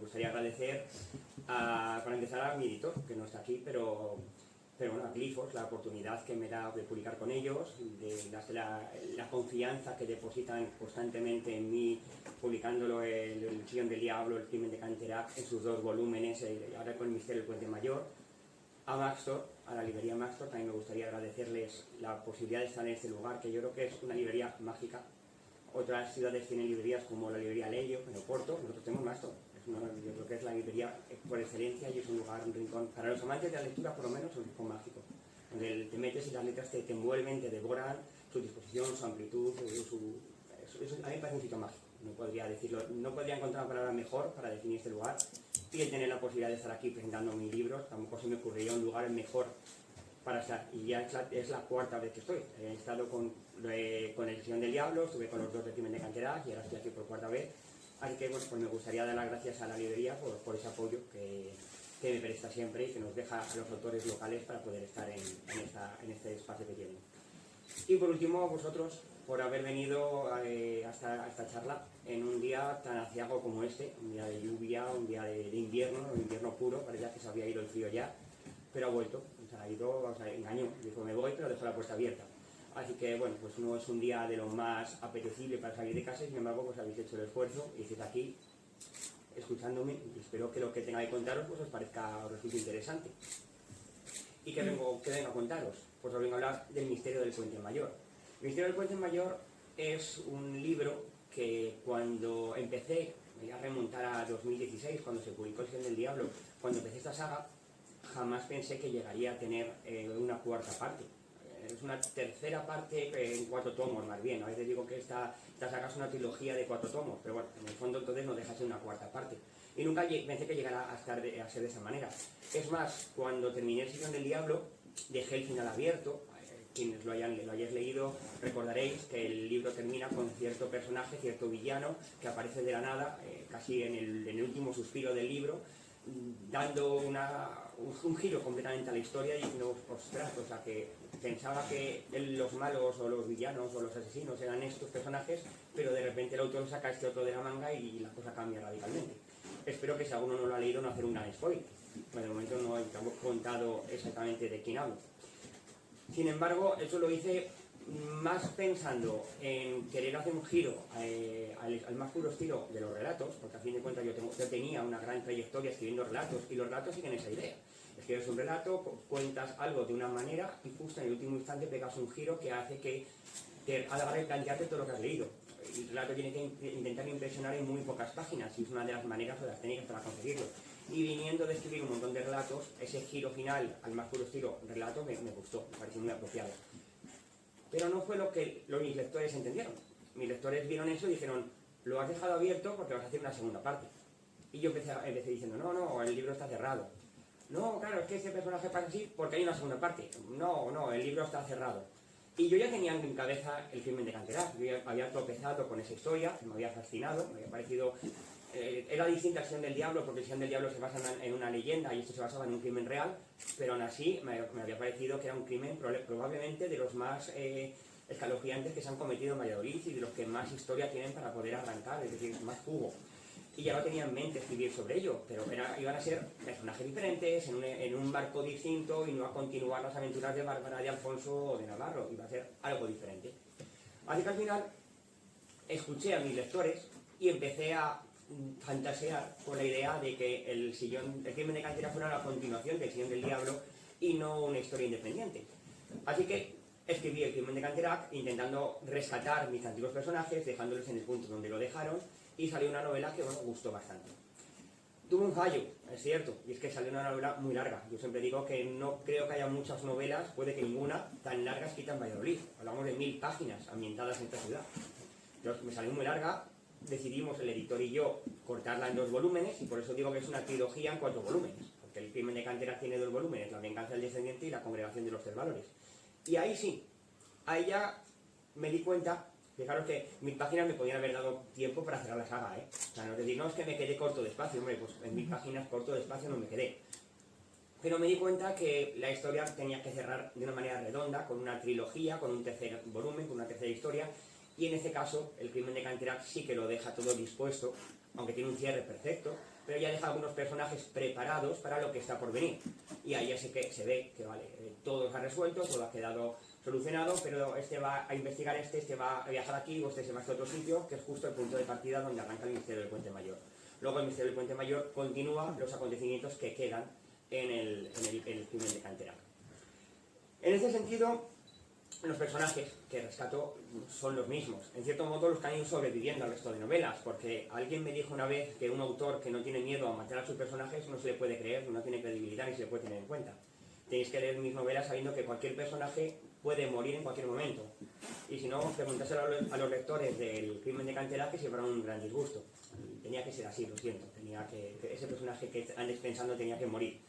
gustaría agradecer para empezar a mi editor, que no está aquí, pero bueno, a Glifos, la oportunidad que me da de publicar con ellos, de la confianza que depositan constantemente en mí, publicándolo el Sillón del Diablo, el Crimen de Canterac, en sus 2 volúmenes, ahora con el Misterio del Puente Mayor. A Maxtor, a la librería Maxtor, también me gustaría agradecerles la posibilidad de estar en este lugar, que yo creo que es una librería mágica. Otras ciudades tienen librerías como la librería Lelio, en Oporto, nosotros tenemos Maxtor. Yo creo que es la librería por excelencia y es un lugar, un rincón, para los amantes de la lectura por lo menos, un rincón mágico, donde te metes y las letras te envuelven, te devoran, su disposición, su amplitud, a mí me parece un sitio mágico, no podría decirlo, no podría encontrar una palabra mejor para definir este lugar, y el tener la posibilidad de estar aquí presentando mis libros, tampoco se me ocurriría un lugar mejor para estar, y ya es la 4ª vez que estoy. He estado con el Sillón del Diablo, estuve con los 2 de Crimen de Canterac y ahora estoy aquí por 4ª vez. Así que bueno, pues me gustaría dar las gracias a la librería por ese apoyo que me presta siempre y que nos deja a los autores locales para poder estar en este espacio que tienen. Y por último, a vosotros, por haber venido a esta charla en un día tan aciago como este, un día de lluvia, un día de invierno, un invierno puro, parecía que se había ido el frío ya, pero ha vuelto, engañó, dijo me voy, pero dejó la puerta abierta. Así que bueno, pues no es un día de lo más apetecible para salir de casa y sin embargo pues habéis hecho el esfuerzo y estáis aquí escuchándome y espero que lo que tenga que contaros pues os parezca, os resulte interesante. ¿Y qué vengo a contaros? Pues os vengo a hablar del Misterio del Puente Mayor. El Misterio del Puente Mayor es un libro que cuando empecé, me voy a remontar a 2016, cuando se publicó El Sillón del Diablo, cuando empecé esta saga, jamás pensé que llegaría a tener una 4ª parte. Es una 3ª parte en 4 tomos, más bien. A veces digo que esta saga es una trilogía de 4 tomos, pero bueno, en el fondo entonces no deja de ser una 4ª parte. Y nunca pensé que llegara a ser de esa manera. Es más, cuando terminé El Sillón del Diablo, dejé el final abierto. Quienes lo hayáis leído recordaréis que el libro termina con cierto personaje, cierto villano, que aparece de la nada, casi en el último suspiro del libro, dando un giro completamente a la historia y diciendo, ostras, o sea que pensaba que los malos o los villanos o los asesinos eran estos personajes, pero de repente el autor saca este otro de la manga y la cosa cambia radicalmente. Espero que si alguno no lo ha leído no hacer un gran spoiler. Bueno, de momento no hemos contado exactamente de quién hablo. Sin embargo, eso lo hice más pensando en querer hacer un giro al más puro estilo de los relatos, porque a fin de cuentas yo tenía una gran trayectoria escribiendo relatos, y los relatos siguen esa idea. Escribes un relato, cuentas algo de una manera, y justo en el último instante pegas un giro que hace que te haga replantearte todo lo que has leído. El relato tiene que intentar impresionar en muy pocas páginas, y es una de las maneras o de las técnicas para conseguirlo. Y viniendo de escribir un montón de relatos, ese giro final al más puro estilo relato me gustó, me pareció muy apropiado. Pero no fue lo que mis lectores entendieron. Mis lectores vieron eso y dijeron, lo has dejado abierto porque vas a hacer una 2ª parte. Y yo empecé diciendo, no, el libro está cerrado. No, claro, es que ese personaje pasa así porque hay una 2ª parte. No, el libro está cerrado. Y yo ya tenía en cabeza El Crimen de Canterac. Yo ya había tropezado con esa historia, me había fascinado, me había parecido... era distinta a El Sillón del Diablo, porque El Sillón del Diablo se basa en una leyenda y esto se basaba en un crimen real, pero aún así me había parecido que era un crimen probablemente de los más escalofriantes que se han cometido en Valladolid y de los que más historia tienen para poder arrancar, es decir, más jugo. Y ya lo tenía en mente escribir sobre ello, pero iban a ser personajes diferentes, en un marco distinto, y no a continuar las aventuras de Bárbara, de Alfonso o de Navarro, iba a ser algo diferente. Así que al final escuché a mis lectores y empecé a fantasear con la idea de que el Crimen de Canterac fuera la continuación del Sillón del Diablo y no una historia independiente. Así que escribí El Crimen de Canterac intentando rescatar mis antiguos personajes, dejándolos en el punto donde lo dejaron, y salió una novela que bueno, gustó bastante. Tuvo un fallo, es cierto, y es que salió una novela muy larga. Yo siempre digo que no creo que haya muchas novelas, puede que ninguna, tan largas escritas en Valladolid. Hablamos de 1000 páginas ambientadas en esta ciudad. Entonces me salió muy larga, decidimos el editor y yo cortarla en 2 volúmenes, y por eso digo que es una trilogía en 4 volúmenes, porque El Crimen de Canterac tiene 2 volúmenes, La venganza del descendiente y La congregación de los 3 valores. Y ahí sí, ahí ya me di cuenta, fijaros que 1000 páginas me podían haber dado tiempo para cerrar la saga, O sea, no es decir, no es que me quedé corto de espacio, hombre, pues en 1000 páginas corto de espacio no me quedé. Pero me di cuenta que la historia tenía que cerrar de una manera redonda, con una trilogía, con un 3er volumen, con una 3ª historia, y en este caso, El Crimen de Canterac sí que lo deja todo dispuesto, aunque tiene un cierre perfecto, pero ya deja algunos personajes preparados para lo que está por venir. Y ahí ya se ve que vale, todo se ha resuelto, todo ha quedado solucionado, pero este va a investigar este va a viajar aquí, o este se va a otro sitio, que es justo el punto de partida donde arranca el misterio del Puente Mayor. Luego el misterio del Puente Mayor continúa los acontecimientos que quedan en el crimen de Canterac. En este sentido, los personajes que rescato son los mismos. En cierto modo, los que han ido sobreviviendo al resto de novelas, porque alguien me dijo una vez que un autor que no tiene miedo a matar a sus personajes no se le puede creer, no tiene credibilidad ni se le puede tener en cuenta. Tenéis que leer mis novelas sabiendo que cualquier personaje puede morir en cualquier momento. Y si no, preguntáselo a los lectores del crimen de Canterac que se llevarán un gran disgusto. Tenía que ser así, lo siento. Ese personaje que andes pensando tenía que morir.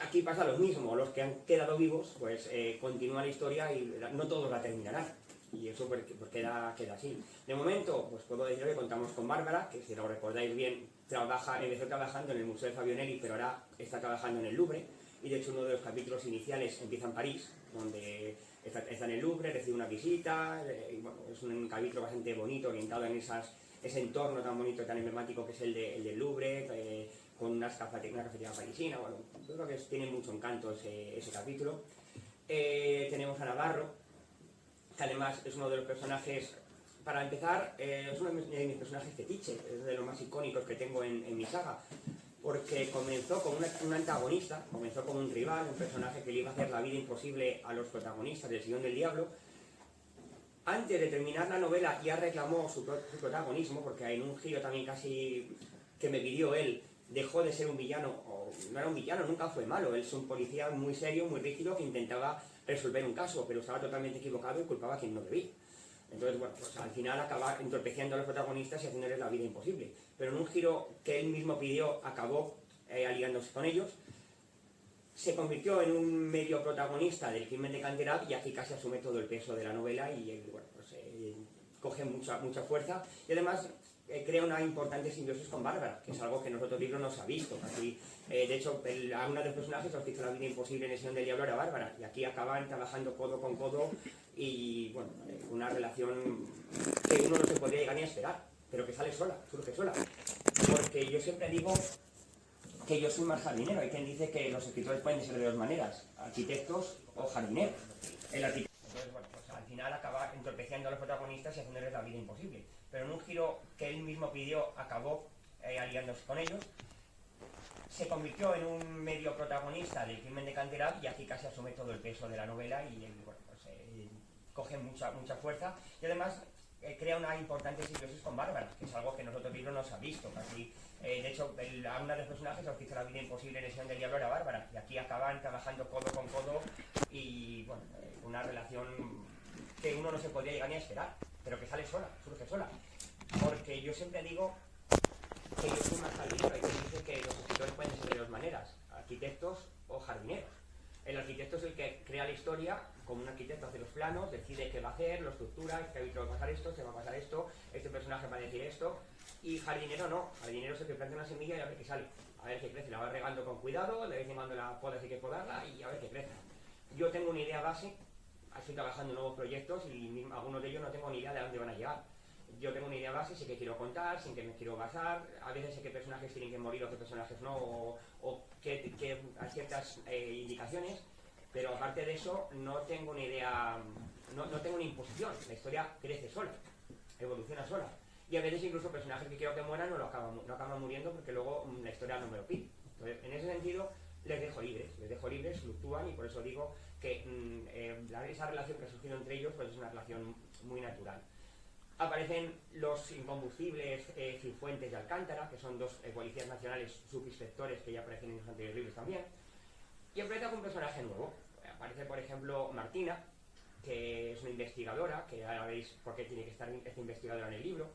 Aquí pasa lo mismo, los que han quedado vivos, pues continúa la historia y no todos la terminarán. Y eso pues queda así. De momento, pues puedo decir que contamos con Bárbara, que si lo recordáis bien, empezó trabajando en el Museo de Fabionelli, pero ahora está trabajando en el Louvre. Y de hecho uno de los capítulos iniciales empieza en París, donde está en el Louvre, recibe una visita, y bueno, es un capítulo bastante bonito, orientado en ese entorno tan bonito, tan emblemático que es el del Louvre, con una cafetería parisina. Bueno, yo creo que tiene mucho encanto ese capítulo. Tenemos a Navarro, que además es uno de los personajes, para empezar, es uno de mis personajes fetiche, es de los más icónicos que tengo en mi saga, porque comenzó como un antagonista, comenzó como un rival, un personaje que le iba a hacer la vida imposible a los protagonistas del Sillón del Diablo. Antes de terminar la novela ya reclamó su protagonismo, porque en un giro también casi que me pidió él, dejó de ser un villano, o no era un villano, nunca fue malo, él es un policía muy serio, muy rígido, que intentaba resolver un caso, pero estaba totalmente equivocado y culpaba a quien no debía. Entonces, bueno, pues al final acaba entorpeciendo a los protagonistas y haciéndoles la vida imposible. Pero en un giro que él mismo pidió, acabó aliándose con ellos, se convirtió en un medio protagonista del crimen de Canterac y aquí casi asume todo el peso de la novela y bueno, pues, coge mucha fuerza y además crea una importante simbiosis con Bárbara, que es algo que en los otros libros no se ha visto. Casi, de hecho, a una de los personajes los que hizo la vida imposible en el Sillón del Diablo era Bárbara, y aquí acaban trabajando codo con codo y, bueno, una relación que uno no se podría llegar ni a esperar, pero que sale sola, surge sola. Porque yo siempre digo que yo soy más jardinero. Hay quien dice que los escritores pueden ser de dos maneras, arquitectos o jardineros. Entonces, bueno, pues al final acaba entorpeciendo a los protagonistas y haciéndoles la vida imposible. Pero en un giro que él mismo pidió, acabó aliándose con ellos, se convirtió en un medio protagonista del crimen de Canterac y aquí casi asume todo el peso de la novela y bueno, pues, coge mucha fuerza y además crea una importante simbiosis con Bárbara, que es algo que en los otros libros no se ha visto. Casi, de hecho, a una de los personajes los que hizo la vida imposible en el Sillón del Diablo era Bárbara, y aquí acaban trabajando codo con codo y bueno, una relación que uno no se podría llegar ni a esperar, pero que sale sola, surge sola. Porque yo siempre digo que yo soy más jardinero, hay quien dice que los escritores pueden ser de dos maneras, arquitectos o jardineros. El arquitecto es el que crea la historia, como un arquitecto hace los planos, decide qué va a hacer, lo estructura, este capítulo va a pasar esto, se va a pasar esto, este personaje va a decir esto, y jardinero no, jardinero es el que planta una semilla y a ver qué sale, a ver qué crece, la va regando con cuidado, de vez en cuando la poda hay que podarla y a ver qué crece. Yo tengo una idea base, estoy trabajando en nuevos proyectos y algunos de ellos no tengo ni idea de dónde van a llegar. Yo tengo una idea base, sé que quiero contar, sin que me quiero basar, a veces sé qué personajes tienen que morir o qué personajes no, o que hay ciertas indicaciones, pero aparte de eso no tengo una idea, no tengo una imposición, la historia crece sola, evoluciona sola. Y a veces incluso personajes que quiero que mueran no acaban muriendo porque luego la historia no me lo pide. Entonces, en ese sentido, les dejo libres, fluctúan y por eso digo que esa relación que ha surgido entre ellos pues es una relación muy natural. Aparecen los incombustibles Cifuentes de Alcántara, que son dos policías nacionales subinspectores que ya aparecen en los anteriores libros también. Y aparece un personaje nuevo. Aparece, por ejemplo, Martina, que es una investigadora, que ahora veréis por qué tiene que estar esta investigadora en el libro.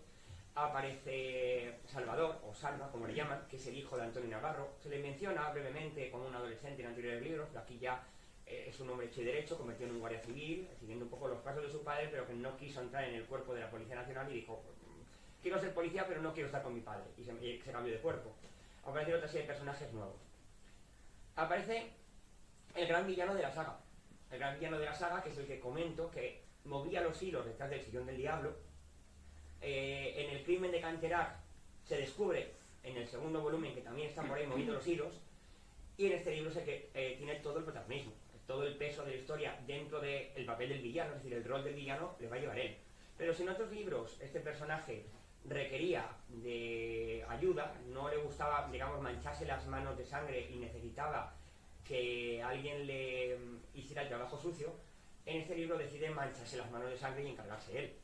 Aparece Salvador, o Salva, como le llaman, que es el hijo de Antonio Navarro. Se le menciona brevemente como un adolescente en anteriores libros, pero aquí ya es un hombre hecho y derecho, convertido en un guardia civil, siguiendo un poco los pasos de su padre, pero que no quiso entrar en el cuerpo de la Policía Nacional y dijo, quiero ser policía, pero no quiero estar con mi padre, y se cambió de cuerpo. Aparecen otra serie de personajes nuevos. Aparece el gran villano de la saga. El gran villano de la saga, que es el que comento, que movía los hilos detrás del Sillón del Diablo. En el crimen de Canterac se descubre en el segundo volumen, que también están por ahí moviendo los hilos, y en este libro es el que tiene todo el protagonismo, todo el peso de la historia dentro del papel del villano, es decir, el rol del villano le va a llevar él. Pero si en otros libros este personaje requería de ayuda, no le gustaba, digamos, mancharse las manos de sangre y necesitaba que alguien le hiciera el trabajo sucio, en este libro decide mancharse las manos de sangre y encargarse él.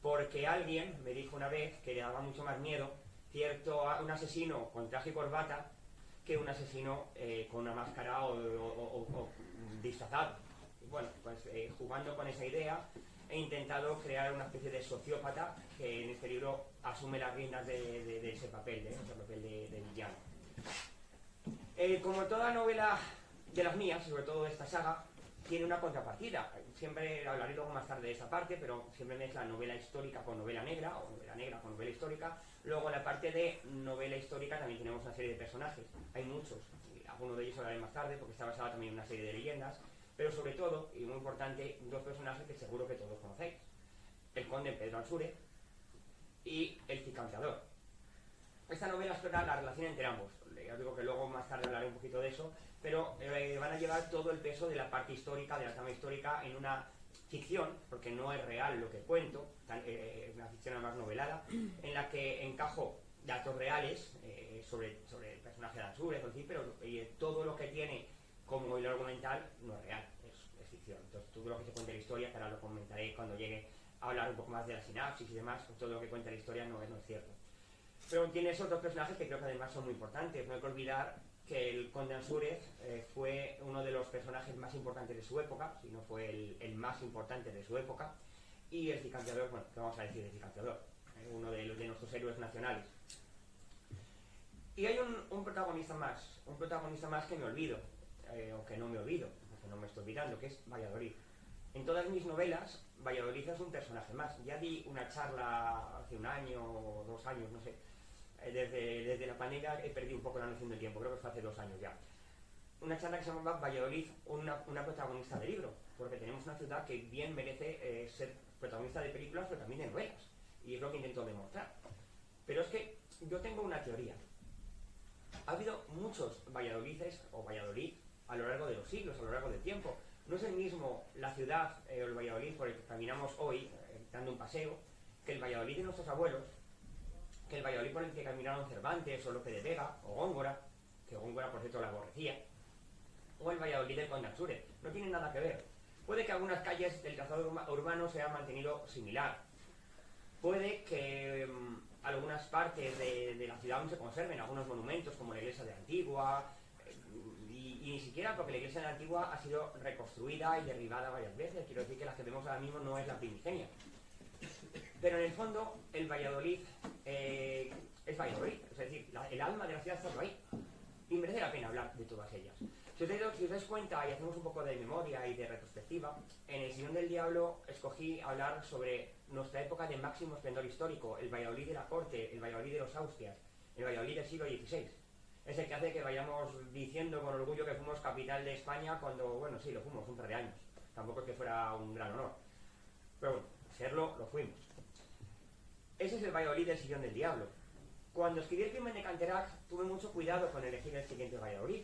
Porque alguien me dijo una vez que le daba mucho más miedo un asesino con traje y corbata que un asesino con una máscara o disfrazado. Y bueno, pues jugando con esa idea he intentado crear una especie de sociópata que en este libro asume las riendas de ese papel, ese papel de villano. Como toda novela de las mías, sobre todo de esta saga, tiene una contrapartida. Siempre hablaré luego más tarde de esa parte, pero siempre mezcla novela histórica con novela negra, o novela negra con novela histórica. Luego en la parte de novela histórica también tenemos una serie de personajes. Hay muchos, y algunos de ellos hablaré más tarde, porque está basada también en una serie de leyendas. Pero sobre todo, y muy importante, dos personajes que seguro que todos conocéis. El conde Pedro Ansúrez y el cicanciador. Esta novela explora la relación entre ambos. Ya os digo que luego más tarde hablaré un poquito de eso, pero van a llevar todo el peso de la parte histórica, de la trama histórica, en una ficción, porque no es real lo que cuento, es una ficción además novelada, en la que encajo datos reales sobre el personaje de Ansúrez, pero todo lo que tiene como hilo argumental no es real, es ficción. Entonces todo lo que se cuenta en la historia, que ahora lo comentaré cuando llegue a hablar un poco más de la sinapsis y demás, pues todo lo que cuenta la historia no es cierto. Pero tienes otros personajes que creo que además son muy importantes. No hay que olvidar que el conde Ansúrez fue uno de los personajes más importantes de su época, si no fue el más importante de su época, y el cicanciador, bueno, ¿qué vamos a decir de cicanciador? Uno de nuestros héroes nacionales. Y hay un protagonista más que me olvido, o que no me olvido, porque no me estoy olvidando, que es Valladolid. En todas mis novelas, Valladolid es un personaje más. Ya di una charla hace un año o 2 años, no sé. Desde la pandemia he perdido un poco la noción del tiempo, creo que fue hace 2 años ya. Una charla que se llama Valladolid, una protagonista de libro, porque tenemos una ciudad que bien merece ser protagonista de películas, pero también de novelas. Y es lo que intento demostrar. Pero es que yo tengo una teoría. Ha habido muchos Valladolides o Valladolid a lo largo de los siglos, a lo largo del tiempo. No es el mismo la ciudad o el Valladolid por el que caminamos hoy, dando un paseo, que el Valladolid de nuestros abuelos, que el Valladolid por el que caminaron Cervantes o Lope de Vega o Góngora, que Góngora por cierto la aborrecía, o el Valladolid del conde Ansúrez. No tienen nada que ver. Puede que algunas calles del trazado urbano se hayan mantenido similar. Puede que algunas partes de la ciudad aún se conserven, algunos monumentos como la iglesia de Antigua, y ni siquiera porque la iglesia de Antigua ha sido reconstruida y derribada varias veces. Quiero decir que la que vemos ahora mismo no es la primigenia. Pero en el fondo, el Valladolid es Valladolid, es decir, el alma de la ciudad está ahí. Y merece la pena hablar de todas ellas. Si os dais cuenta y hacemos un poco de memoria y de retrospectiva, en El Sillón del Diablo escogí hablar sobre nuestra época de máximo esplendor histórico, el Valladolid de la corte, el Valladolid de los Austrias, el Valladolid del siglo XVI. Es el que hace que vayamos diciendo con orgullo que fuimos capital de España cuando, bueno, sí, lo fuimos un par de años. Tampoco es que fuera un gran honor. Pero bueno, serlo, lo fuimos. Ese es el Valladolid del Sillón del Diablo. Cuando escribí El crimen de Canterac, tuve mucho cuidado con elegir el siguiente Valladolid.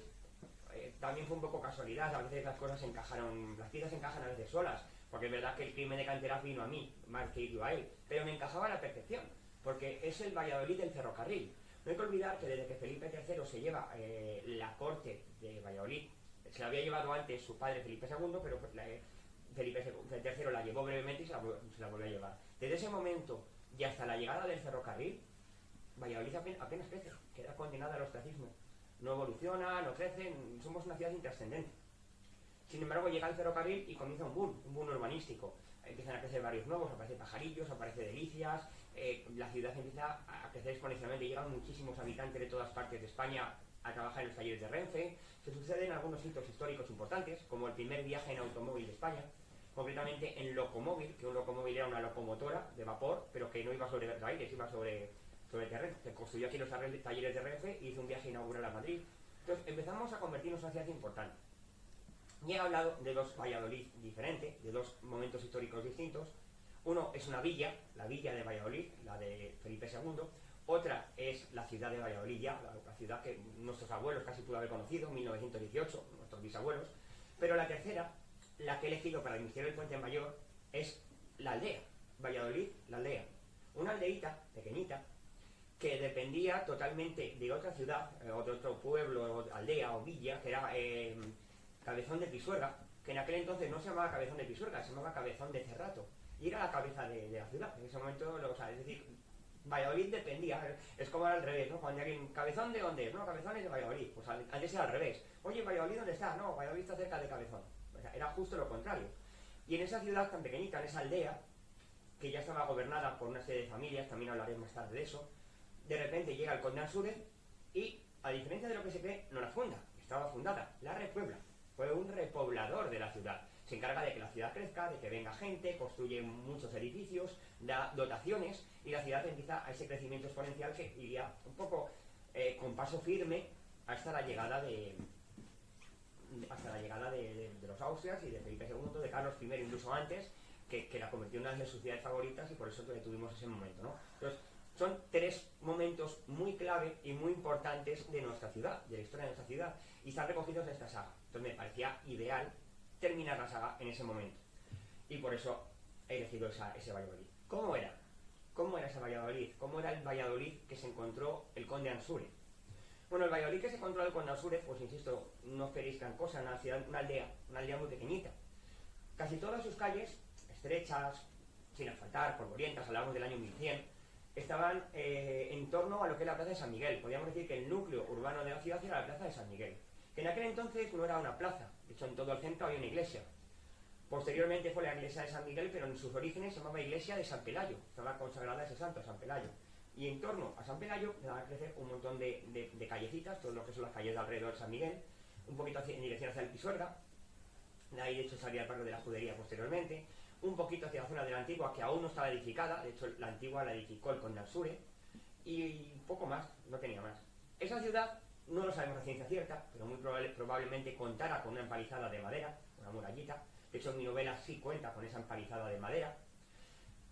También fue un poco casualidad, a veces las cosas encajaron, las piezas encajan a veces solas, porque es verdad que el crimen de Canterac vino a mí, más que ir yo a él, pero me encajaba a la perfección, porque es el Valladolid del ferrocarril. No hay que olvidar que desde que Felipe III se lleva la corte de Valladolid, se la había llevado antes su padre Felipe II, pero Felipe III la llevó brevemente y se la volvió a llevar. Desde ese momento y hasta la llegada del ferrocarril, Valladolid apenas crece, queda condenada al ostracismo. No evoluciona, no crece, somos una ciudad intrascendente. Sin embargo, llega el ferrocarril y comienza un boom urbanístico. Empiezan a crecer varios nuevos, aparecen pajarillos, aparece Delicias, la ciudad empieza a crecer exponencialmente, llegan muchísimos habitantes de todas partes de España a trabajar en los talleres de Renfe. Se suceden algunos hitos históricos importantes, como el primer viaje en automóvil de España, concretamente en locomóvil, que un locomóvil era una locomotora de vapor, pero que no iba sobre aires, iba sobre terreno. Se construyó aquí los talleres de Renfe y hizo un viaje inaugural a Madrid. Entonces empezamos a convertirnos en una ciudad importante. Y he hablado de 2 Valladolid diferentes, de 2 momentos históricos distintos. Uno es una villa, la villa de Valladolid, la de Felipe II. Otra es la ciudad de Valladolid, ya, la ciudad que nuestros abuelos casi pudo haber conocido, 1918, nuestros bisabuelos. Pero la tercera, la que he elegido para el misterio del Puente Mayor, es la aldea. Valladolid, la aldea. Una aldeíta pequeñita que dependía totalmente de otra ciudad, o de otro pueblo, o aldea o villa, que era Cabezón de Pisuerga, que en aquel entonces no se llamaba Cabezón de Pisuerga, se llamaba Cabezón de Cerrato, y era la cabeza de la ciudad. En ese momento, o sea, es decir, Valladolid dependía, es como al revés, ¿no? Cuando alguien, ¿Cabezón de dónde es? No, Cabezón es de Valladolid, pues antes era al revés. Oye, ¿Valladolid dónde está? No, Valladolid está cerca de Cabezón. O sea, era justo lo contrario. Y en esa ciudad tan pequeñita, en esa aldea, que ya estaba gobernada por una serie de familias, también hablaré más tarde de eso, de repente llega el conde Ansúrez y, a diferencia de lo que se cree, no la funda, estaba fundada, la repuebla. Fue un repoblador de la ciudad. Se encarga de que la ciudad crezca, de que venga gente, construye muchos edificios, da dotaciones y la ciudad empieza a ese crecimiento exponencial que iría un poco con paso firme hasta la llegada de los Austrias y de Felipe II, de Carlos I, incluso antes, que la convirtió en una de sus ciudades favoritas y por eso tuvimos ese momento, ¿no? Entonces, son tres momentos muy clave y muy importantes de nuestra ciudad, de la historia de nuestra ciudad, y están recogidos en esta saga. Entonces me parecía ideal terminar la saga en ese momento. Y por eso he elegido ese Valladolid. ¿Cómo era? ¿Cómo era ese Valladolid? ¿Cómo era el Valladolid que se encontró el conde Ansúrez? Bueno, el Valladolid que se encontró el conde Ansúrez, pues insisto, no esperéis gran cosa, una aldea muy pequeñita. Casi todas sus calles, estrechas, sin asfaltar, polvorientas, hablamos del año 1100, estaban en torno a lo que es la Plaza de San Miguel. Podríamos decir que el núcleo urbano de la ciudad era la Plaza de San Miguel, que en aquel entonces no era una plaza, de hecho en todo el centro había una iglesia. Posteriormente fue la iglesia de San Miguel, pero en sus orígenes se llamaba iglesia de San Pelayo, estaba consagrada a ese santo, San Pelayo. Y en torno a San Pelayo van a crecer un montón de callecitas, todo lo que son las calles de alrededor de San Miguel, un poquito en dirección hacia el Pisuerga, de ahí de hecho salía el barrio de la Judería posteriormente, un poquito hacia la zona de la Antigua, que aún no estaba edificada, de hecho la Antigua la edificó el conde Ansúrez, y poco más, no tenía más. Esa ciudad, no lo sabemos a ciencia cierta, pero muy probablemente contara con una empalizada de madera, una murallita. De hecho, mi novela sí cuenta con esa empalizada de madera.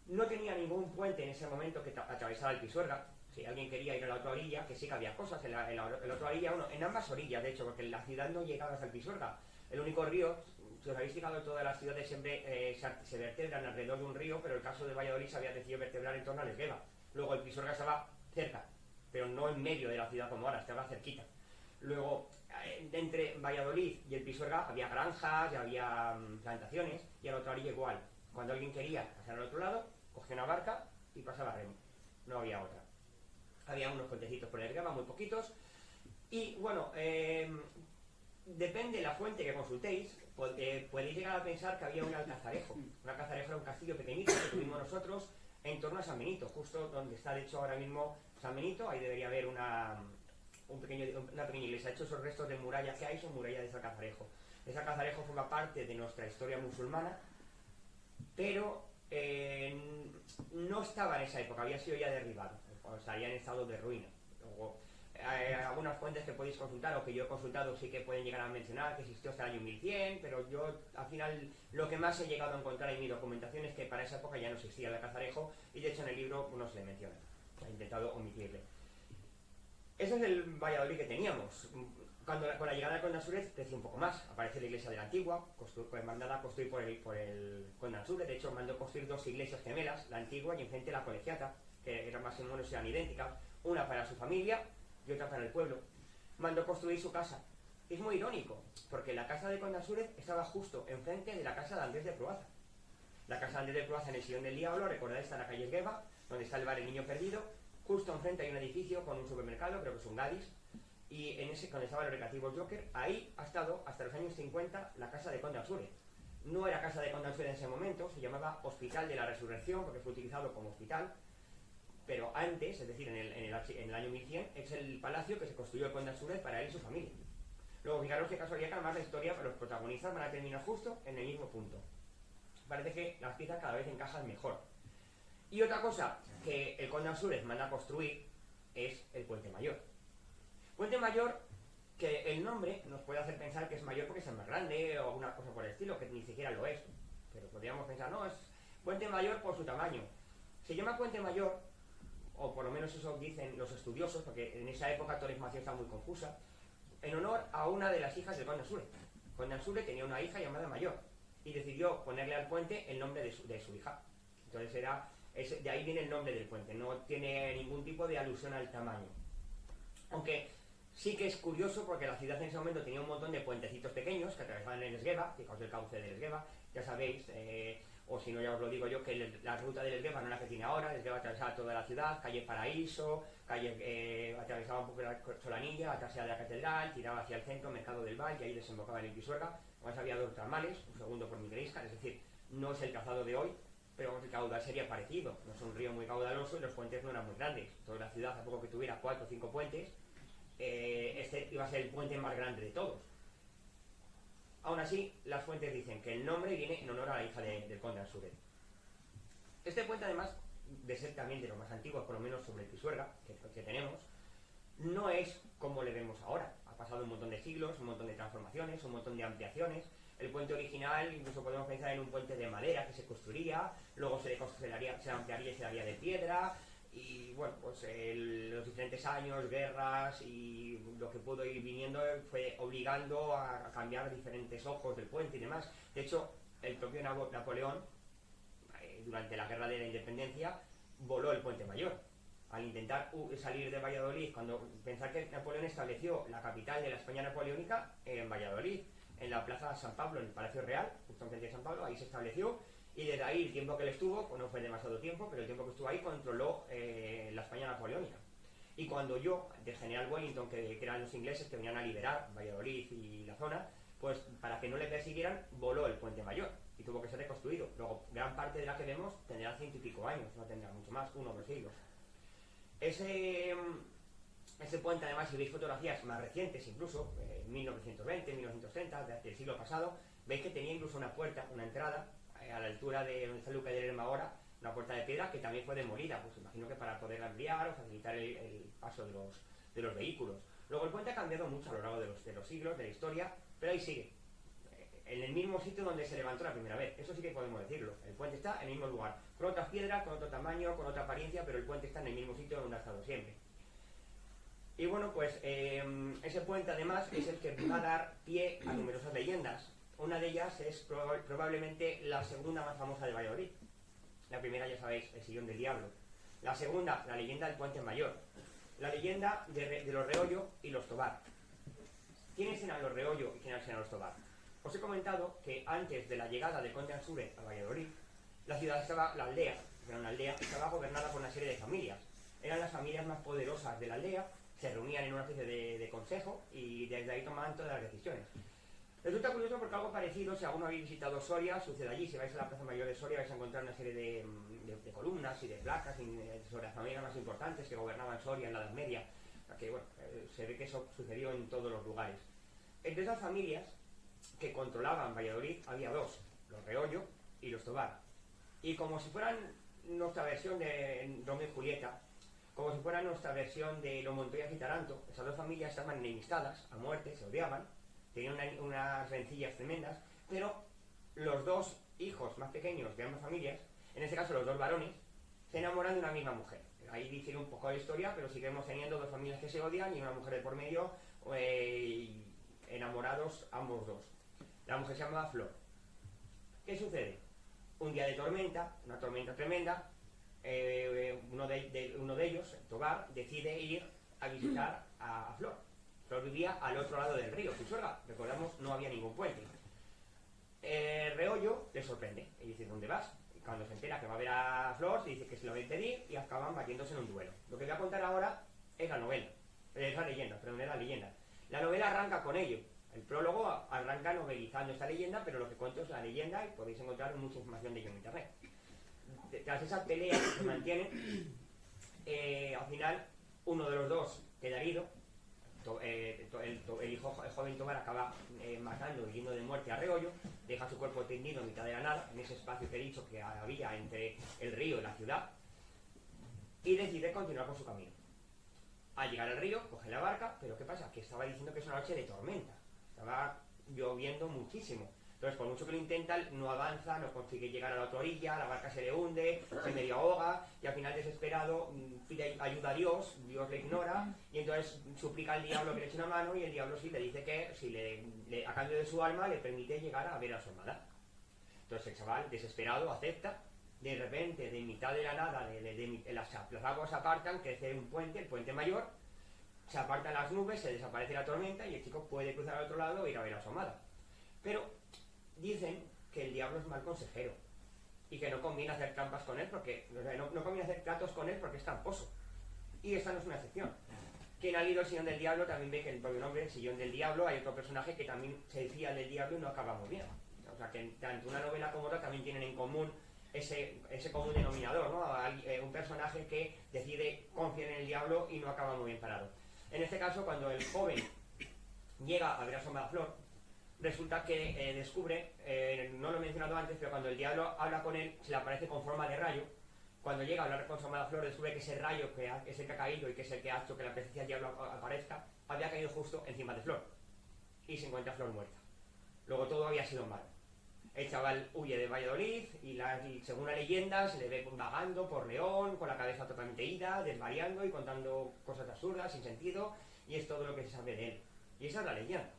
No tenía ningún puente en ese momento que atravesara el Pisuerga. Si alguien quería ir a la otra orilla, que sí que había cosas en la otra orilla, en ambas orillas, de hecho, porque la ciudad no llegaba hasta el Pisuerga. El único río, si os habéis fijado, todas las ciudades siempre se vertebran alrededor de un río, pero el caso de Valladolid se había decidido vertebrar en torno al Esgueva. Luego el Pisuerga estaba cerca, pero no en medio de la ciudad como ahora, estaba cerquita. Luego, entre Valladolid y el Pisuerga había granjas, y había plantaciones, y al otro orilla igual. Cuando alguien quería pasar al otro lado, cogía una barca y pasaba a remo. No había otra. Había unos puentecitos por el Esgueva, muy poquitos. Y bueno, depende de la fuente que consultéis, podéis llegar a pensar que había un alcazarejo. Un alcazarejo era un castillo pequeñito que tuvimos nosotros en torno a San Benito, justo donde está de hecho ahora mismo San Benito. Ahí debería haber una pequeña iglesia. De hecho, esos restos de muralla que hay son murallas de ese alcazarejo. Ese alcazarejo forma parte de nuestra historia musulmana, pero no estaba en esa época, había sido ya derribado, o sea, estaría en estado de ruina. Luego, algunas fuentes que podéis consultar o que yo he consultado sí que pueden llegar a mencionar que existió hasta el año 1100, pero yo al final lo que más he llegado a encontrar en mi documentación es que para esa época ya no existía el alcazarejo y de hecho en el libro no se le menciona, he intentado omitirle. Ese es el Valladolid que teníamos. Con la llegada del conde Ansúrez creció un poco más, aparece la iglesia de la Antigua, mandada a construir por el conde Ansúrez. De hecho mandó construir dos iglesias gemelas, la Antigua y enfrente la Colegiata, que eran más o menos eran idénticas, una para su familia y otra para el pueblo. Mandó construir su casa. Es muy irónico, porque la casa de conde Ansúrez estaba justo enfrente de la casa de Andrés de Proaza. La casa de Andrés de Proaza en el Sillón del Diablo, recordáis, está en la calle Esgueva, donde está el bar El Niño Perdido. Justo enfrente hay un edificio con un supermercado, creo que es un Gadis, y en ese, donde estaban los recreativos Joker, ahí ha estado hasta los años 50 la casa de conde Ansúrez. No era casa de conde Ansúrez en ese momento, se llamaba Hospital de la Resurrección, porque fue utilizado como hospital, pero antes, es decir, en el año 1100, es el palacio que se construyó el conde Ansúrez para él y su familia. Luego, fijaros qué casualidad que además la historia, los protagonistas van a terminar justo en el mismo punto. Parece que las piezas cada vez encajan mejor. Y otra cosa que el conde Ansúrez manda a construir es el Puente Mayor. Puente Mayor, que el nombre nos puede hacer pensar que es mayor porque es el más grande o alguna cosa por el estilo, que ni siquiera lo es. Pero podríamos pensar, no, es Puente Mayor por su tamaño. Se llama Puente Mayor, o por lo menos eso dicen los estudiosos, porque en esa época toda la información está muy confusa, en honor a una de las hijas del conde Ansure. El conde Ansure tenía una hija llamada Mayor y decidió ponerle al puente el nombre de su hija. Entonces de ahí viene el nombre del puente, no tiene ningún tipo de alusión al tamaño. Aunque sí que es curioso porque la ciudad en ese momento tenía un montón de puentecitos pequeños que atravesaban el Esgueva, fijaos el cauce del Esgueva, ya sabéis, o si no ya os lo digo yo, que la ruta del Esgueva no es la que tiene ahora. El Esgueva atravesaba toda la ciudad, calle Paraíso, atravesaba un poco la Solanilla, atrás de la catedral, tiraba hacia el centro, Mercado del Val, y ahí desembocaba en el Pisuerga. Además había dos ramales, un segundo por Miguelisca, es decir, no es el trazado de hoy, pero el caudal sería parecido. No es un río muy caudaloso y los puentes no eran muy grandes. Toda la ciudad, a poco que tuviera 4 o 5 puentes, este iba a ser el puente más grande de todos. Aún así, las fuentes dicen que el nombre viene en honor a la hija del conde Ansure. Este puente, además de ser también de los más antiguos, por lo menos sobre el Pisuerga, que tenemos, no es como le vemos ahora. Ha pasado un montón de siglos, un montón de transformaciones, un montón de ampliaciones. El puente original, incluso podemos pensar en un puente de madera que se construiría, luego se ampliaría y se daría de piedra, y bueno, pues los diferentes años, guerras y lo que pudo ir viniendo fue obligando a cambiar diferentes ojos del puente y demás. De hecho, el propio Napoleón, durante la guerra de la independencia, voló el puente mayor. Al intentar salir de Valladolid, pensar que Napoleón estableció la capital de la España napoleónica en Valladolid, en la plaza San Pablo, en el Palacio Real, justo enfrente de San Pablo, ahí se estableció. Y desde ahí, el tiempo que él estuvo, pues no fue demasiado tiempo, pero el tiempo que estuvo ahí controló la España napoleónica. Y cuando de General Wellington, que eran los ingleses que venían a liberar Valladolid y la zona, pues para que no le persiguieran, voló el puente mayor y tuvo que ser reconstruido. Luego, gran parte de la que vemos tendrá 100 y pico años, no tendrá mucho más, 1 o 2 siglos. Ese puente, además, si veis fotografías más recientes, incluso, 1920, 1930, del siglo pasado, veis que tenía incluso una puerta, una entrada, a la altura de donde está el Luca de Lerma ahora, una puerta de piedra que también fue demolida, pues imagino que para poder ampliar o facilitar el paso de los vehículos. Luego el puente ha cambiado mucho a lo largo de los siglos, de la historia, pero ahí sigue, en el mismo sitio donde se levantó la primera vez. Eso sí que podemos decirlo. El puente está en el mismo lugar, con otras piedras, con otro tamaño, con otra apariencia, pero el puente está en el mismo sitio donde ha estado siempre. Y bueno, pues ese puente además es el que va a dar pie a numerosas leyendas. Una de ellas es probablemente la segunda más famosa de Valladolid. La primera, ya sabéis, el Sillón del Diablo. La segunda, la leyenda del Puente Mayor. La leyenda de los Reollo y los Tobar. ¿Quiénes eran los Reollo y quiénes eran los Tobar? Os he comentado que antes de la llegada del conde Ansure a Valladolid, la aldea, que era una aldea, estaba gobernada por una serie de familias. Eran las familias más poderosas de la aldea, se reunían en una especie de consejo y desde ahí tomaban todas las decisiones. Resulta curioso porque algo parecido, si alguno habéis visitado Soria, sucede allí. Si vais a la Plaza Mayor de Soria vais a encontrar una serie de columnas y de placas sobre las familias más importantes que gobernaban Soria en la Edad Media. Que, bueno, se ve que eso sucedió en todos los lugares. Entre esas familias que controlaban Valladolid había dos, los Reollo y los Tobar. Y como si fueran nuestra versión de Romeo y Julieta, como si fuera nuestra versión de los Montoya y Taranto, esas dos familias estaban enemistadas a muerte, se odiaban, tenían unas rencillas tremendas, pero los dos hijos más pequeños de ambas familias, en este caso los dos varones, se enamoran de una misma mujer. Ahí difiere un poco la historia, pero seguimos teniendo dos familias que se odian y una mujer de por medio, enamorados ambos dos. La mujer se llamaba Flor. ¿Qué sucede? Un día de tormenta, una tormenta tremenda, uno de ellos, Tobar, decide ir a visitar a Flor. Flor vivía al otro lado del río, Pisuerga. Recordamos, no había ningún puente. Reollo le sorprende y dice: ¿dónde vas? Y cuando se entera que va a ver a Flor, se dice que se lo va a impedir y acaban batiéndose en un duelo. Lo que voy a contar ahora es la novela, es la leyenda, perdón, es la leyenda. La novela arranca con ello. El prólogo arranca novelizando esta leyenda, pero lo que cuento es la leyenda y podéis encontrar mucha información de ello en internet. Tras esa pelea que se mantiene, al final uno de los dos queda herido. El joven Tobar acaba matando y hiriendo de muerte a Reollo, deja su cuerpo tendido en mitad de la nada, en ese espacio que he dicho que había entre el río y la ciudad, y decide continuar con su camino. Al llegar al río, coge la barca, pero ¿qué pasa? Que estaba diciendo que es una noche de tormenta, estaba lloviendo muchísimo. Entonces, por mucho que lo intenta, no avanza, no consigue llegar a la otra orilla, la barca se le hunde, se medio ahoga, y al final, desesperado, pide ayuda a Dios, Dios le ignora, y entonces suplica al diablo que le eche una mano, y el diablo sí le dice que, si a cambio de su alma, le permite llegar a ver a su amada. Entonces el chaval, desesperado, acepta. De repente, de mitad de la nada, las aguas se apartan, crece un puente, el puente mayor, se apartan las nubes, se desaparece la tormenta, y el chico puede cruzar al otro lado e ir a ver a su amada. Pero dicen que el diablo es mal consejero y que no conviene hacer trampas con él porque no conviene hacer tratos con él porque es tramposo. Y esta no es una excepción. Quien ha leído El Sillón del Diablo también ve que el propio nombre, El Sillón del Diablo, hay otro personaje que también se fía del diablo y no acaba muy bien. O sea que tanto una novela como otra también tienen en común ese común denominador, ¿no? Un personaje que decide confiar en el diablo y no acaba muy bien parado. En este caso, cuando el joven llega a ver a Sombra Flor, resulta que descubre, no lo he mencionado antes, pero cuando el diablo habla con él, se le aparece con forma de rayo. Cuando llega a hablar con Sombra Flor, descubre que ese rayo que es el que ha caído y que es el que ha hecho que la presencia del diablo aparezca, había caído justo encima de Flor. Y se encuentra Flor muerta. Luego todo había sido malo. El chaval huye de Valladolid y según la leyenda se le ve vagando por León, con la cabeza totalmente ida, desvariando y contando cosas absurdas, sin sentido, y es todo lo que se sabe de él. Y esa es la leyenda.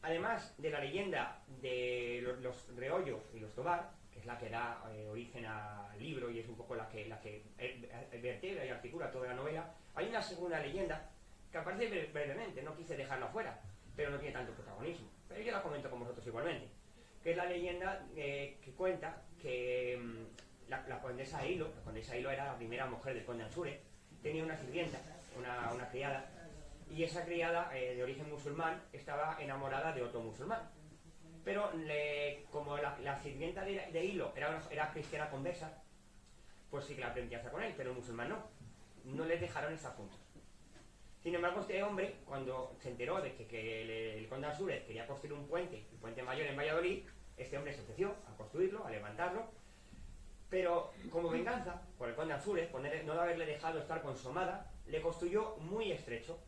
Además de la leyenda de los reollos y los tobar, que es la que da origen al libro y es un poco la que vertebra y articula toda la novela, hay una segunda leyenda que aparece brevemente, no quise dejarla fuera, pero no tiene tanto protagonismo. Pero yo la comento con vosotros igualmente, que es la leyenda que cuenta que la condesa Hilo, era la primera mujer del conde Ansúrez, tenía una sirvienta, una criada, y esa criada de origen musulmán estaba enamorada de otro musulmán. Pero como la sirvienta de Hilo era cristiana conversa, pues sí que la aprendía a hacer con él, pero el musulmán no les dejaron estar juntos. Sin embargo, este hombre, cuando se enteró de que el conde Ansúrez quería construir un puente, el puente mayor en Valladolid, este hombre se ofreció a construirlo, a levantarlo, pero como venganza por el conde Ansúrez, por no haberle dejado estar con su amada, le construyó muy estrecho.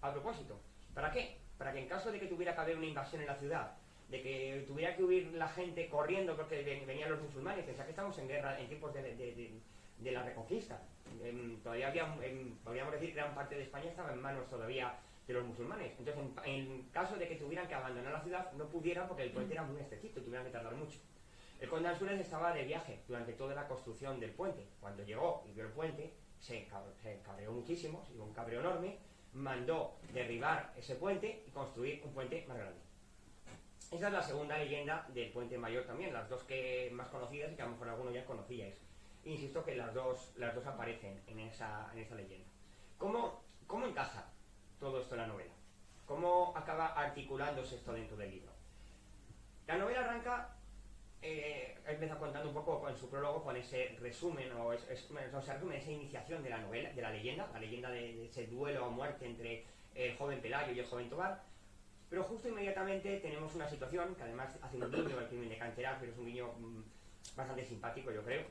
A propósito, ¿para qué? Para que en caso de que tuviera que haber una invasión en la ciudad, de que tuviera que huir la gente corriendo porque venían los musulmanes, pensá que estamos en guerra, en tiempos de la Reconquista. Todavía había, podríamos decir que gran parte de España estaba en manos todavía de los musulmanes. Entonces, en caso de que tuvieran que abandonar la ciudad, no pudieran porque el puente era muy estrechito y tuvieran que tardar mucho. El conde Ansúrez estaba de viaje durante toda la construcción del puente. Cuando llegó y vio el puente, se cabreó muchísimo, se dio un cabreo enorme, mandó derribar ese puente y construir un puente más grande. Esa es la segunda leyenda del puente mayor también, las dos que más conocidas y que a lo mejor algunos ya conocíais. Insisto que las dos aparecen en esa leyenda. ¿Cómo encaja todo esto en la novela? ¿Cómo acaba articulándose esto dentro del libro? La novela arranca, empieza contando un poco en su prólogo con ese resumen, esa iniciación de la novela, de la leyenda de ese duelo a muerte entre el joven Pelayo y el joven Tobar. Pero justo inmediatamente tenemos una situación que además hace un guiño al crimen de Canteras, pero es un guiño bastante simpático, yo creo,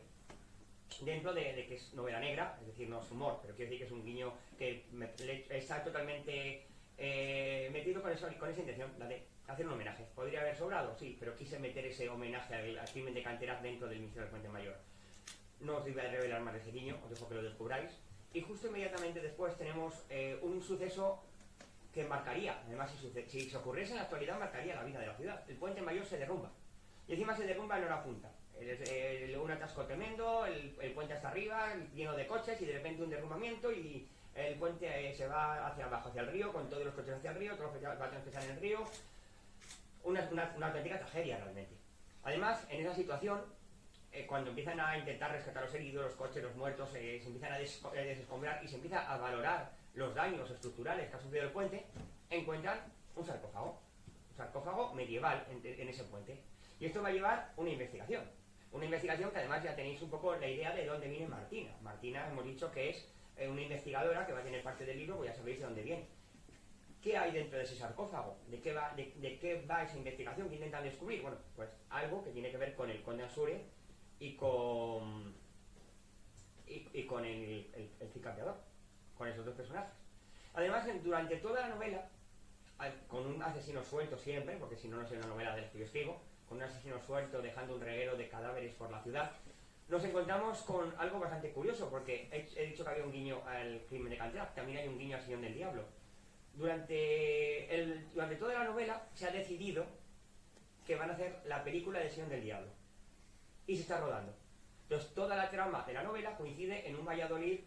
dentro de que es novela negra, es decir, no es humor, pero quiero decir que es un guiño que está totalmente metido con esa intención, la de hacer un homenaje. ¿Podría haber sobrado? Sí, pero quise meter ese homenaje al crimen de Canteras dentro del inicio del Puente Mayor. No os voy a revelar más de ese guiño, os dejo que lo descubráis. Y justo inmediatamente después tenemos un suceso que marcaría, además si se ocurriese en la actualidad, marcaría la vida de la ciudad. El Puente Mayor se derrumba. Y encima se derrumba en hora punta. Un atasco tremendo, el puente hasta arriba, lleno de coches, y de repente un derrumbamiento y el puente se va hacia abajo, hacia el río, con todos los coches hacia el río, todos los peatones que salen en el río. Una auténtica tragedia realmente. Además, en esa situación, cuando empiezan a intentar rescatar a los heridos, los coches, los muertos, se empiezan a desescombrar y se empieza a valorar los daños estructurales que ha sufrido el puente, encuentran un sarcófago medieval en ese puente. Y esto va a llevar una investigación que además ya tenéis un poco la idea de dónde viene Martina. Martina hemos dicho que es una investigadora que va a tener parte del libro, pues ya sabéis de dónde viene. ¿Qué hay dentro de ese sarcófago? ¿De qué va esa investigación que intentan descubrir? Bueno, pues algo que tiene que ver con el conde Ansúrez y con el cicampeador, con esos dos personajes. Además, durante toda la novela con un asesino suelto siempre, porque si no, no sería una novela de la que yo escribo, con un asesino suelto dejando un reguero de cadáveres por la ciudad, nos encontramos con algo bastante curioso, porque he dicho que había un guiño al crimen de Canterbury, también hay un guiño al Sillón del Diablo. Durante toda la novela se ha decidido que van a hacer la película del Sillón del Diablo, y se está rodando. Entonces toda la trama de la novela coincide en un Valladolid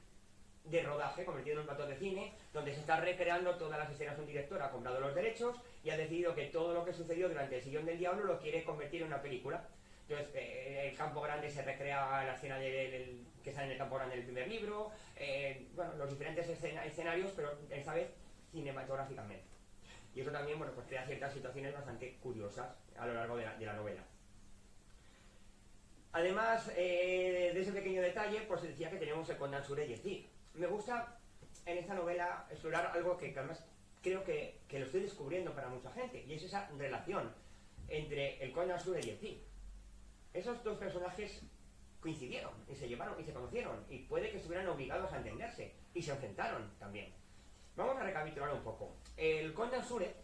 de rodaje convertido en un plató de cine, donde se está recreando todas las escenas. Un director ha comprado los derechos y ha decidido que todo lo que sucedió durante el Sillón del Diablo lo quiere convertir en una película. Entonces el Campo Grande se recrea la escena que sale en el Campo Grande del primer libro, bueno, los diferentes escenarios, pero esta vez cinematográficamente. Y eso también, bueno, pues crea ciertas situaciones bastante curiosas a lo largo de la novela. Además de ese pequeño detalle, pues decía que tenemos el Conde Ansure y el Cid. Me gusta en esta novela explorar algo que además creo que lo estoy descubriendo para mucha gente, y es esa relación entre el Conde Ansure y el Cid. Esos dos personajes coincidieron y se llevaron y se conocieron, y puede que estuvieran obligados a entenderse, y se enfrentaron también. Vamos a recapitular un poco. El Conde Ansure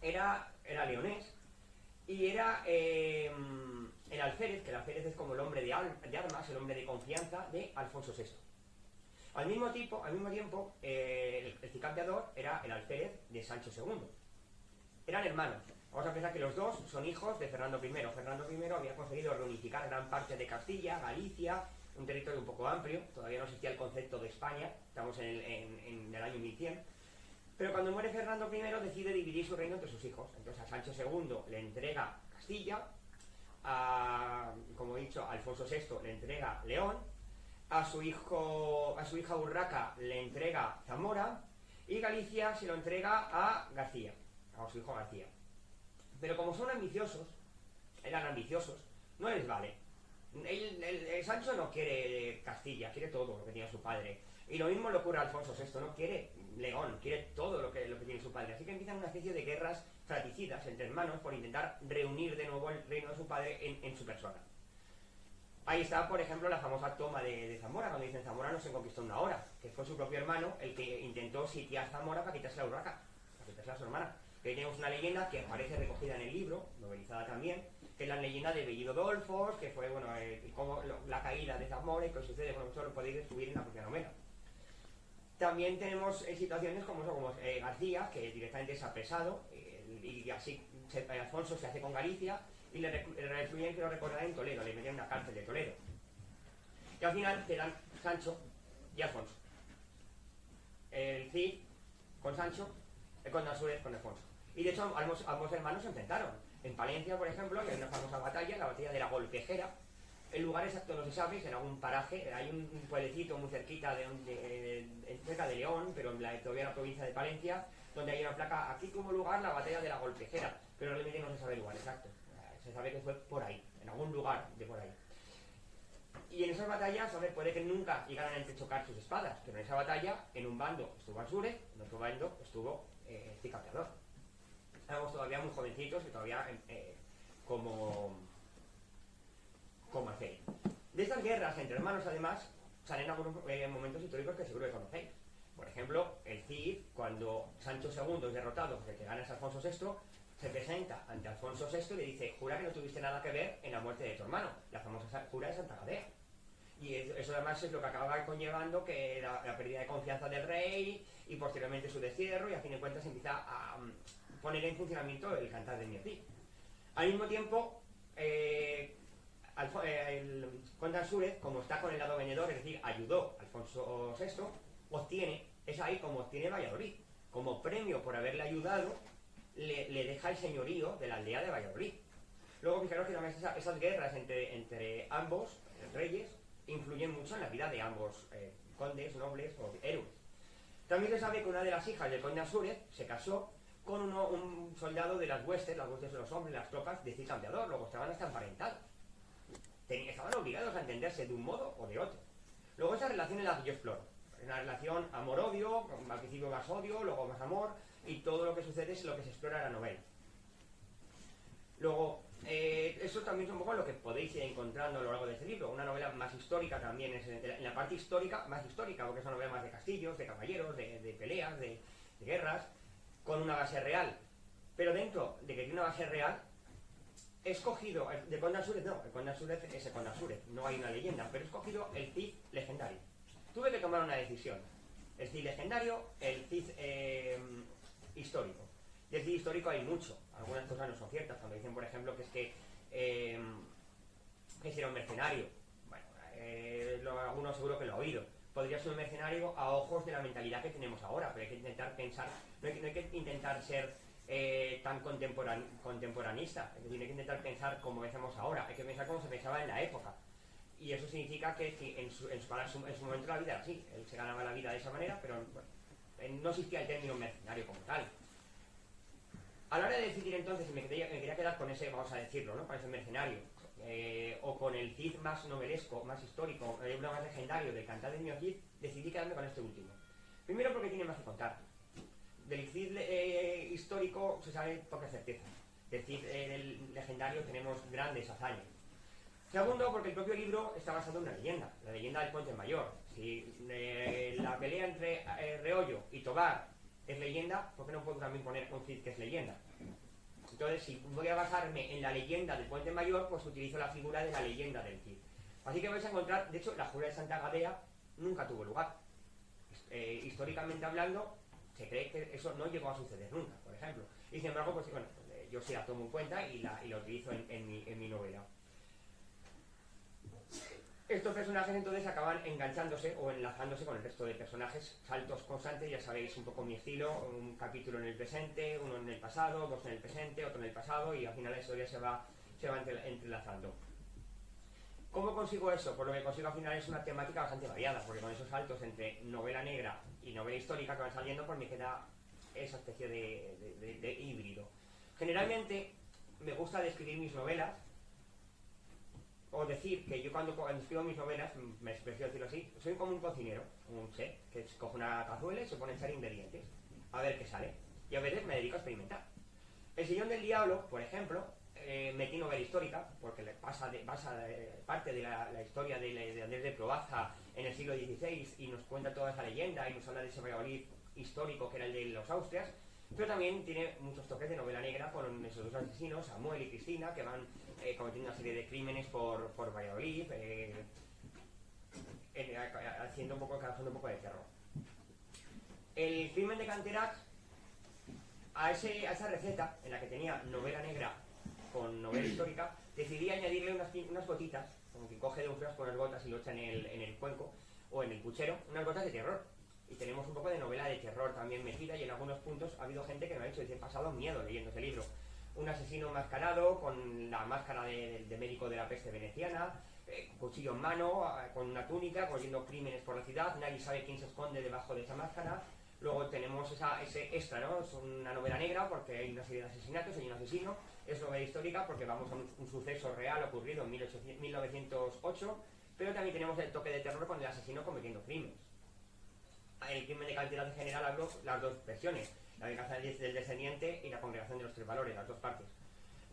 era leonés y era el alférez, que el alférez es como el hombre de armas, el hombre de confianza de Alfonso VI. Al mismo tiempo, el cicampeador era el alférez de Sancho II. Eran hermanos. Vamos a pensar que los dos son hijos de Fernando I. Fernando I había conseguido reunificar gran parte de Castilla, Galicia, un territorio un poco amplio. Todavía no existía el concepto de España, estamos en el año 1100. Pero cuando muere Fernando I decide dividir su reino entre sus hijos. Entonces a Sancho II le entrega Castilla, como he dicho, a Alfonso VI le entrega León, a su hija Urraca le entrega Zamora, y Galicia se lo entrega a García, a su hijo García. Pero como son ambiciosos, eran ambiciosos, no les vale. El Sancho no quiere Castilla, quiere todo lo que tenía su padre. Y lo mismo le ocurre a Alfonso VI, no quiere León, quiere todo lo que tiene su padre. Así que empiezan una especie de guerras fratricidas entre hermanos por intentar reunir de nuevo el reino de su padre en su persona. Ahí está, por ejemplo, la famosa toma de Zamora, cuando dicen Zamora no se conquistó en una hora, que fue su propio hermano el que intentó sitiar Zamora para quitarse a Urraca, para quitarse a su hermana. Que ahí tenemos una leyenda que aparece recogida en el libro, novelizada también, que es la leyenda de Bellido Dolfos, que fue, bueno, la caída de Zamora y que sucede, bueno, eso lo podéis descubrir en la propia novela. También tenemos situaciones como García, que directamente es apresado, y así Alfonso se hace con Galicia, y le recluyen, que lo recordará, en Toledo, le meten en una cárcel de Toledo. Y al final quedan Sancho y Alfonso. El Cid con Sancho, el Conde Ansúrez con Alfonso. Y de hecho ambos hermanos se enfrentaron. En Palencia, por ejemplo, hay una famosa batalla, la batalla de la Golpejera. El lugar exacto no se sabe, es en algún paraje, hay un pueblecito muy cerquita cerca de León, pero todavía en la provincia de Palencia, donde hay una placa, aquí tuvo lugar la batalla de la Golpejera, pero realmente no se sabe el lugar exacto. Se sabe que fue por ahí, en algún lugar de por ahí. Y en esas batallas, puede que nunca llegaran a entrechocar sus espadas, pero en esa batalla, en un bando estuvo Ansúrez, en otro bando estuvo Cicampeador. Éramos todavía muy jovencitos y todavía como alférez. De estas guerras entre hermanos, además, salen algunos momentos históricos que seguro que conocéis. Por ejemplo, el Cid, cuando Sancho II es derrotado, porque el que gana es Alfonso VI, se presenta ante Alfonso VI y le dice: jura que no tuviste nada que ver en la muerte de tu hermano, la famosa jura de Santa Gadea. Y eso además es lo que acaba conllevando que la pérdida de confianza del rey y posteriormente su destierro, y a fin de cuentas empieza a poner en funcionamiento el cantar de Mierdí. Al mismo tiempo, el Conde Ansúrez, como está con el lado venidor, es decir, ayudó a Alfonso VI, es ahí como obtiene Valladolid. Como premio por haberle ayudado, le deja el señorío de la aldea de Valladolid. Luego fijaros que también esas guerras entre ambos reyes influyen mucho en la vida de ambos condes, nobles o héroes. También se sabe que una de las hijas del Conde Ansúrez se casó con un soldado de las huestes de los hombres, las tropas de Cicampeador, luego estaban hasta emparentados. Estaban obligados a entenderse de un modo o de otro. Luego esa relación es la que yo exploro. Una relación amor-odio, al principio más odio, luego más amor, y todo lo que sucede es lo que se explora en la novela. Luego, eso también es un poco lo que podéis ir encontrando a lo largo de este libro. Una novela más histórica también, es en la parte histórica, más histórica, porque es una novela más de castillos, de caballeros, de peleas, de guerras. con una base real. Pero dentro de que tiene una base real, he escogido, de Conde Azúrez no, el Conde Azúrez es el Conde Azúrez, no hay una leyenda, pero he escogido el Cid legendario. Tuve que tomar una decisión. El Cid legendario, el Cid histórico. Y el Cid histórico hay mucho. Algunas cosas no son ciertas. Cuando dicen, por ejemplo, que es que era un mercenario. Bueno, algunos seguro que lo ha oído. Podría ser un mercenario a ojos de la mentalidad que tenemos ahora, pero hay que intentar pensar, no hay que intentar ser tan contemporanista, es decir, hay que intentar pensar como pensamos ahora, hay que pensar como se pensaba en la época. Y eso significa que en su momento la vida era así, él se ganaba la vida de esa manera, pero bueno, no existía el término mercenario como tal. A la hora de decidir entonces, me quería quedar con ese, vamos a decirlo, ¿no? Con ese mercenario, o con el Cid más novelesco, más histórico, uno más legendario del Cantar del Niño Cid, decidí quedarme con este último. Primero porque tiene más que contar. Del Cid histórico se sabe poca certeza. Del Cid legendario tenemos grandes hazañas. Segundo, porque el propio libro está basado en una leyenda, la leyenda del Puente Mayor. Si la pelea entre Reollo y Tobar es leyenda, ¿por qué no puedo también poner un Cid que es leyenda? Entonces, si voy a basarme en la leyenda del Puente Mayor, pues utilizo la figura de la leyenda del Cid. Así que vais a encontrar, de hecho, la jura de Santa Gadea nunca tuvo lugar. Históricamente hablando, se cree que eso no llegó a suceder nunca, por ejemplo. Y sin embargo, pues bueno, yo sí la tomo en cuenta y la utilizo en mi novela. Estos personajes entonces acaban enganchándose o enlazándose con el resto de personajes, saltos constantes, ya sabéis un poco mi estilo, un capítulo en el presente, uno en el pasado, dos en el presente, otro en el pasado, y al final la historia se va entrelazando. ¿Cómo consigo eso? Pues lo que consigo al final es una temática bastante variada, porque con esos saltos entre novela negra y novela histórica que van saliendo, pues me queda esa especie de híbrido. Generalmente me gusta describir mis novelas, o decir que yo cuando escribo mis novelas, me prefiero decirlo así, soy como un cocinero, un chef, que coge una cazuela y se pone a echar ingredientes, a ver qué sale, y a veces me dedico a experimentar. El Sillón del Diablo, por ejemplo, metí novela histórica, porque parte de la historia de Andrés de Proaza en el siglo XVI y nos cuenta toda esa leyenda y nos habla de ese Valladolid histórico que era el de los Austrias, pero también tiene muchos toques de novela negra con esos dos asesinos, Samuel y Cristina, que van cometiendo una serie de crímenes por Valladolid, causando un poco de terror. El crimen de Canterac, a esa receta en la que tenía novela negra con novela histórica, decidí añadirle unas gotitas, como que coge de un frasco unas gotas y lo echa en el cuenco o en el puchero, unas gotas de terror. Y tenemos un poco de novela de terror también metida, y en algunos puntos ha habido gente que me ha dicho, dice, he pasado miedo leyendo ese libro. Un asesino enmascarado con la máscara de médico de la peste veneciana, cuchillo en mano, con una túnica, cogiendo crímenes por la ciudad, nadie sabe quién se esconde debajo de esa máscara. Luego tenemos ese extra, ¿no? Es una novela negra porque hay una serie de asesinatos, hay un asesino. Es novela histórica porque vamos a un suceso real ocurrido en 1908, pero también tenemos el toque de terror con el asesino cometiendo crímenes. El crimen de Canterac en general hablo las dos versiones, la venganza del descendiente y la congregación de los tres valores, las dos partes.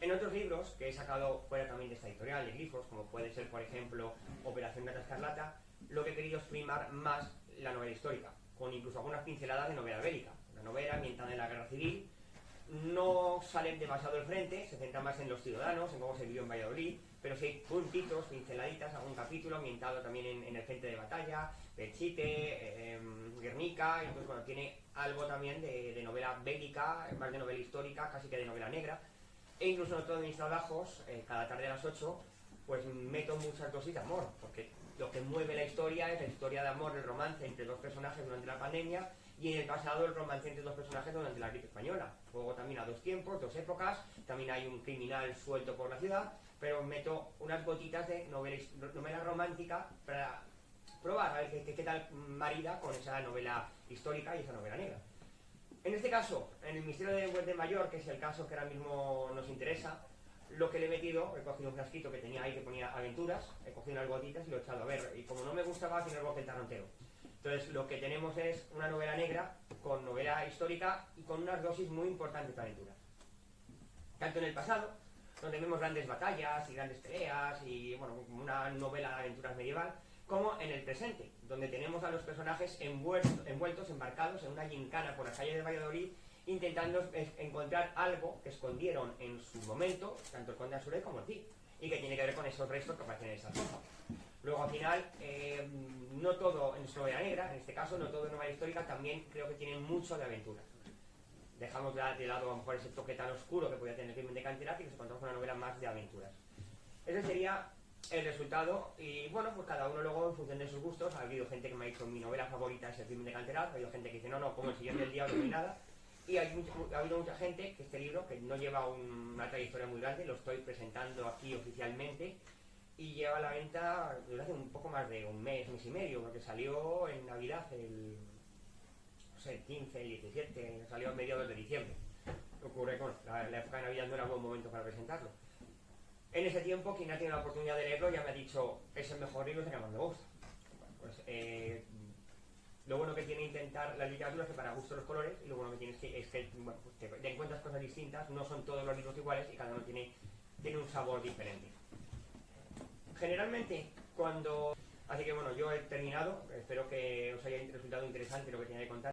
En otros libros que he sacado fuera también de esta editorial, de Glifos, como puede ser por ejemplo Operación Gata Escarlata, lo que he querido es primar más la novela histórica, con incluso algunas pinceladas de novela bélica. Una novela ambientada en la guerra civil, no sale demasiado al frente, se centra más en los ciudadanos, en cómo se vivió en Valladolid, pero sí hay puntitos, pinceladitas, algún capítulo ambientado también en el frente de batalla, Belchite, Guernica, entonces bueno, tiene algo también de novela bélica, más de novela histórica, casi que de novela negra, e incluso en otro de mis trabajos, cada tarde a las 8, pues meto muchas dosis de amor, porque lo que mueve la historia es la historia de amor, el romance entre dos personajes durante la pandemia, y en el pasado el romance entre dos personajes durante la gripe española. Juego también a dos tiempos, dos épocas, también hay un criminal suelto por la ciudad, pero meto unas gotitas de novela romántica para probar a ver qué tal marida con esa novela histórica y esa novela negra. En este caso, en el misterio de Puente Mayor, que es el caso que ahora mismo nos interesa, lo que le he metido, he cogido un frasquito que tenía ahí que ponía aventuras, he cogido unas gotitas y lo he echado a ver, y como no me gustaba, al final el tarro entero. Entonces lo que tenemos es una novela negra con novela histórica y con unas dosis muy importantes de aventuras. Tanto en el pasado, donde vemos grandes batallas y grandes peleas y bueno, una novela de aventuras medieval, como en el presente, donde tenemos a los personajes envueltos, embarcados en una gincana por las calles de Valladolid intentando encontrar algo que escondieron en su momento, tanto el Conde de Azuré como el Cid, y que tiene que ver con esos restos que aparecen en esa zona. Luego al final, no todo es novela negra, en este caso, no todo es novela histórica, también creo que tiene mucho de aventuras. Dejamos de lado a lo mejor ese toque tan oscuro que podía tener el crimen de Canterbury y nos encontramos una novela más de aventuras. Ese sería el resultado, y bueno, pues cada uno luego en función de sus gustos. Ha habido gente que me ha dicho mi novela favorita es el crimen de Canterbury, ha habido gente que dice no, como el sillón del diablo no hay nada, y ha habido mucha gente que este libro, que no lleva una trayectoria muy grande, lo estoy presentando aquí oficialmente, y lleva a la venta desde hace un poco más de un mes y medio, porque salió en Navidad el 15, el 17, salió a mediados de diciembre. Ocurre que bueno, la época de Navidad no era buen momento para presentarlo. En ese tiempo, quien ha tenido la oportunidad de leerlo ya me ha dicho, es el mejor libro, es el que más me gusta. Bueno, pues, lo bueno que tiene intentar la literatura es que para gusto los colores, y lo bueno que tiene es que bueno, pues te encuentras cosas distintas, no son todos los libros iguales y cada uno tiene un sabor diferente. Generalmente, cuando... Así que bueno, yo he terminado, espero que os haya resultado interesante lo que tenía que contar.